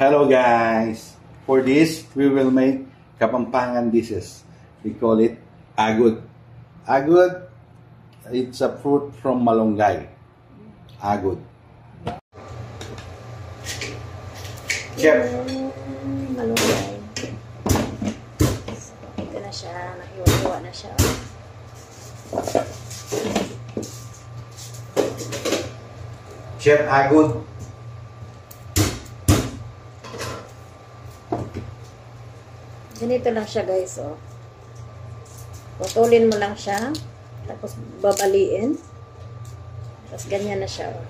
Hello guys! For this, we will make Kapampangan dishes. We call it agud. Agud, it's a fruit from malunggay. Agud. Chef. Malunggay. Ito na siya. Nakiwa-iwa na siya. Chef agud. Ganito lang siya guys, oh. Putulin mo lang siya. Tapos babaliin. Tapos ganyan na siya, oh.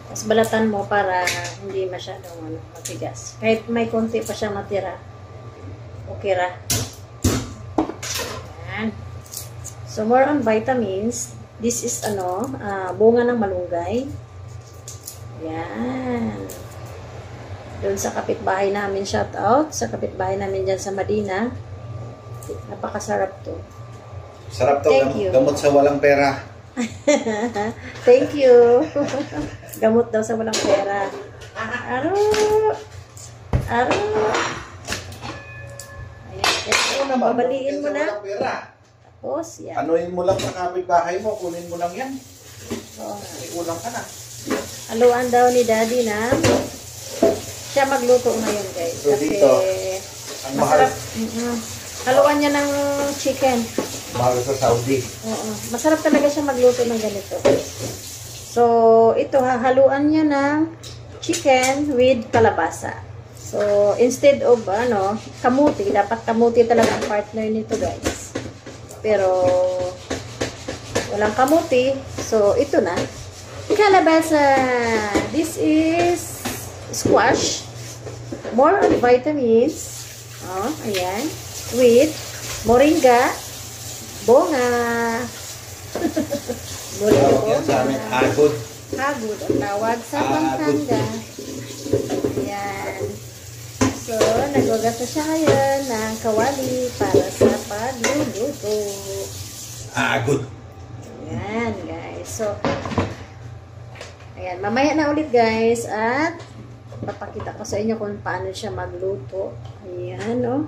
Tapos balatan mo para hindi masyadong matigas. Kahit may konti pa siya matira. Okay ra. Ayan. So more on vitamins. This is bunga ng malunggay. Yan. Doon sa kapitbahay namin, shout out. Sa kapitbahay namin dyan sa Madina. Napakasarap to. Sarap to. Thank you. Gamot sa walang pera. Thank you. Gamot daw sa walang pera. Aro. Aro. Ayan. Babaliin mo na. Tapos, yan. Anuin mo lang sa kapitbahay mo. Kunin mo lang yan. So, may ulang ka na. haluan daw ni Daddy na siya magluto ngayon guys. So kasi dito, ang masarap. Haluan niya ng chicken. Mahal sa Saudi. Oo. Masarap talaga siya magluto ng ganito. So, ito haluan niya ng chicken with kalabasa. So, instead of kamuti, dapat kamuti talaga ang partner nito guys. Pero walang kamuti. So, ito na. Kalabasa. This is squash. More on vitamins. Oh, ayan. With moringa. Bonga. Tawag yan sa amin, agud. Agud ang tawag sa Pampanga. Ayan. So, nagwagas na siya ngayon ng kawali para sa pagluluto. Agud. Ayan, guys. So, ayan. Mamaya na ulit, guys. At, papakita ko sa inyo kung paano siya magluto. Ayan, oh.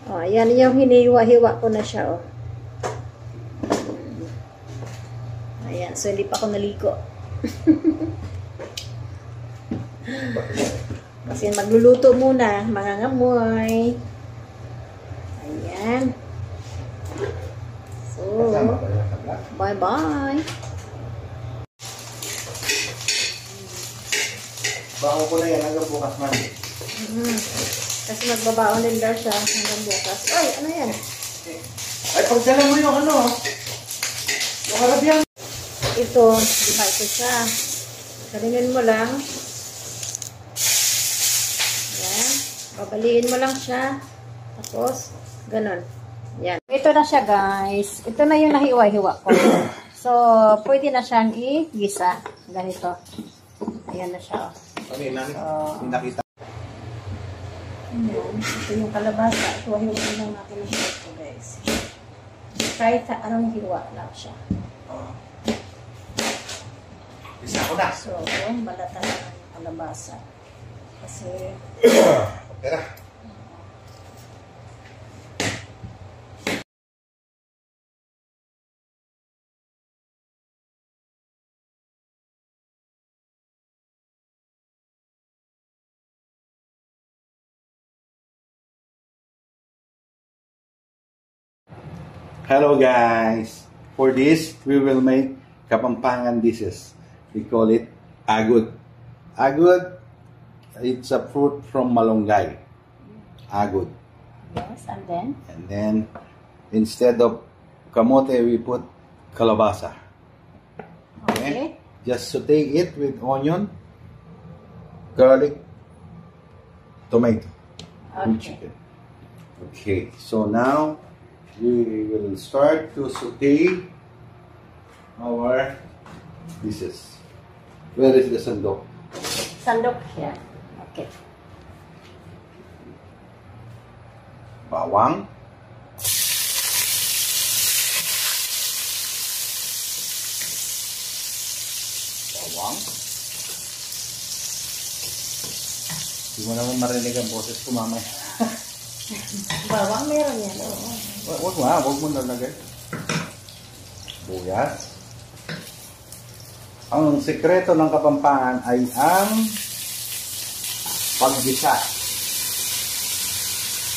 Oh, ayan yung hiniwa-hiwa ko na siya, oh. Ayan. So, hindi pa ako naligo. Kasi magluluto muna, mga ngamoy. Ayan. So, bye-bye. Baho ko na yan hanggang bukas man. Kasi magbabaon din daw siya hanggang bukas. Ay, ano yan? Ay, pagdala mo yung yung Arabian. Ito, di ba ito siya? Kalinin mo lang. Yan. Babaliin mo lang siya. Tapos, ganun. Yan. Ito na siya, guys. Ito na yung nahiwa-hiwa ko. So, pwede na siyang i-gisa. Ganito. Ayan na siya. Okay, nakita. Ayan. Ito yung kalabasa. Ito, hiwa lang natin ang ito, guys. Kahit anong hiwa lang siya. Isa ko na. So, balatan na yung kalabasa. Kasi, Pera. Hello guys! For this, we will make Kapampangan dishes. We call it agud. Agud, it's a fruit from malunggay. Agud. yes, and then? And then, instead of kamote, we put kalabasa. Okay. Just saute it with onion, garlic, tomato, and Okay. chicken. Okay, so now we will start to saute our dishes. Where is the sandok? Sandok siya. Okay. Bawang. bawang. Hindi mo naman marinig ang boses ko mamaya. Bawang meron yan. Oo. Huwag mo nalagay. Buyas. Ang sekreto ng Kapampangan ay ang paggisa.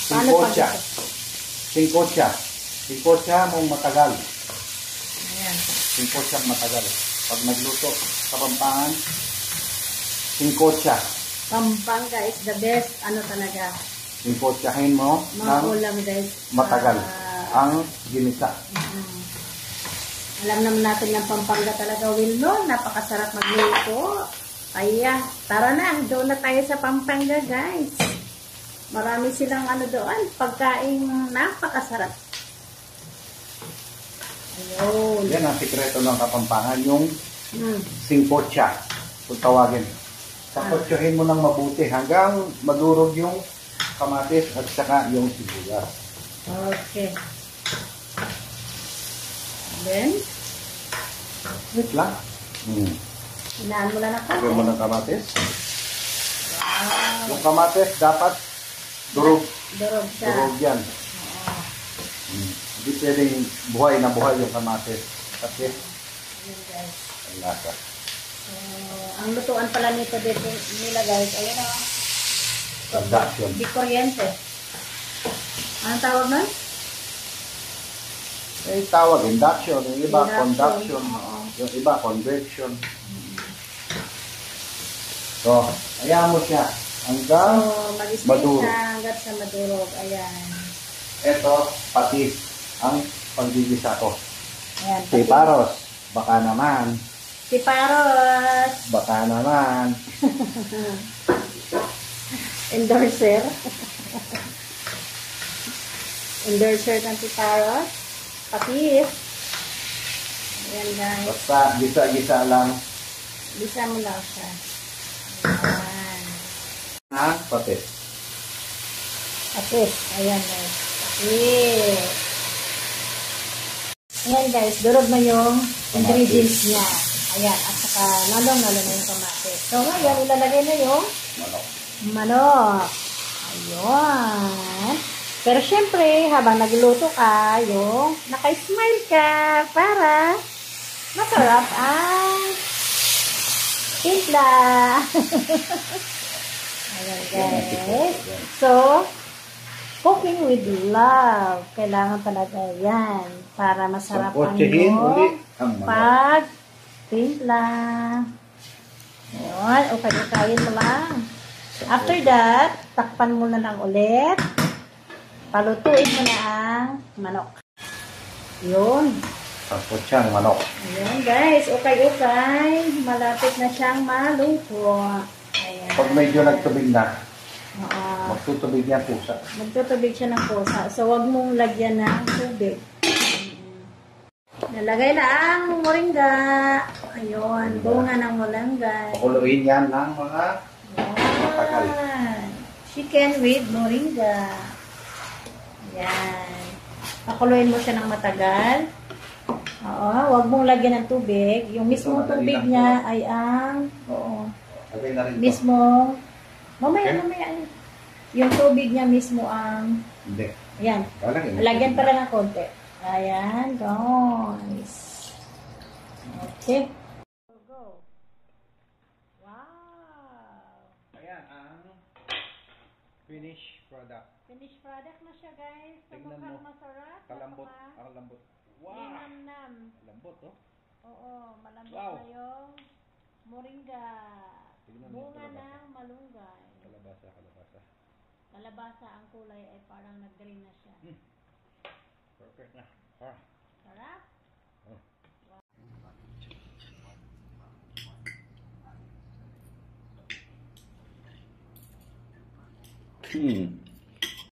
Singkotsa. Singkotsa. Singkotsa mong matagal. Ayan. Singkotsa matagal. Pag nagluto Kapampangan, singkotsa. Pampanga is the best. Ano talaga? Singkotsahin mo Mga ng ulam guys. matagal ang ginisa. Alam naman natin ng Pampanga talaga, Will, no? Napakasarap magluto. Kaya, tara na. Doon na tayo sa Pampanga, guys. Marami silang ano doon. Pagkain napakasarap. Ayun. Yan ang sekreto ng Kapampangan, yung Hmm. singkotsa. Kung tawagin. Sakotsahin mo ng mabuti hanggang madurog yung kamatis at saka yung sibuyas. Okay. Then, Wait lang. hinaan mo lang ako. Lagyan mo ng kamatis. Wow. Yung kamatis dapat durog. Durog siya. Durog yan. Hindi pwedeng buhay na buhay yung kamatis. Kasi Ayun, guys. ang lasa. Ang lutuan pala nito dito nila, guys. Ayun o. Production. Di kuryente. Anong tawag nun? Eh, tawag induction. Yung iba, Induction. conduction. Oo. Yung iba, convection. So, ayaw mo siya hanggang So, mag-steam madurog. siya hanggat sa madurog. Ayan. Ito, patis ang panggigisa ko. Ayan. Siparos, baka naman. Siparos. Baka naman. Endorser. Endorser ng siparos. Patis. Ayan, guys. Basta gisa-gisa lang Bisa mo lang siya. Ayan. na patis. Patis. Ayan, guys. Patis. Ayan, guys. Durog na yung ingredients niya. Ayan. At saka lalong-lalo na yung kamatis. So, ngayon, ilalagay na yung Manok. manok. Ayun. Pero syempre, habang nagluto ka, yung naka-smile ka para masarap ang timpla. Ayan, guys. So, cooking with love. Kailangan talaga yan para masarap ang Sangkotsahin uli iyong ang manok. pag-timpla. Ayan. Okay, mo lang. After that, takpan mo na lang ulit. Palutuin mo na ang manok. Yun. Sangkotsang manok. Ayan, guys. Okay. Malapit na siyang maluto. Ayan. Pag medyo nagtubig na, Oo. magtutubig yan pusa. Magtutubig siya ng pusa. So, wag mong lagyan ng tubig. Nalagay na ang moringa. Ayun. Bunga ng moringa. Pakuluin yan ng mga matagal. Ayan. Chicken with moringa. Ayan. Pakuluin mo siya ng matagal. Oo. Huwag mong lagyan ng tubig. Yung mismong Ito, madali tubig lang niya po. ay ang... Oo. Lagay na rin ito. Mismong... Mamaya. Okay. Yung tubig niya mismo ang... Hindi. Ayan. Lalagyan mo. Lagyan pa lang ng konti. Ayan, guys. Okay. Go. Wow. Ayan ang finished product. Finished product na siya, guys. Tignan Mukhang mo. masarap. Kalambot. Ang lambot. Wow! Linamnam. Lambot, oh. Oo, malambot Wow. na yung moringa. Tignan mo yung Bunga kalabasa. ng malunggay. Kalabasa. Kalabasa ang kulay ay parang nag-green na siya. Perfect na. Ah. Sarap. Hmm.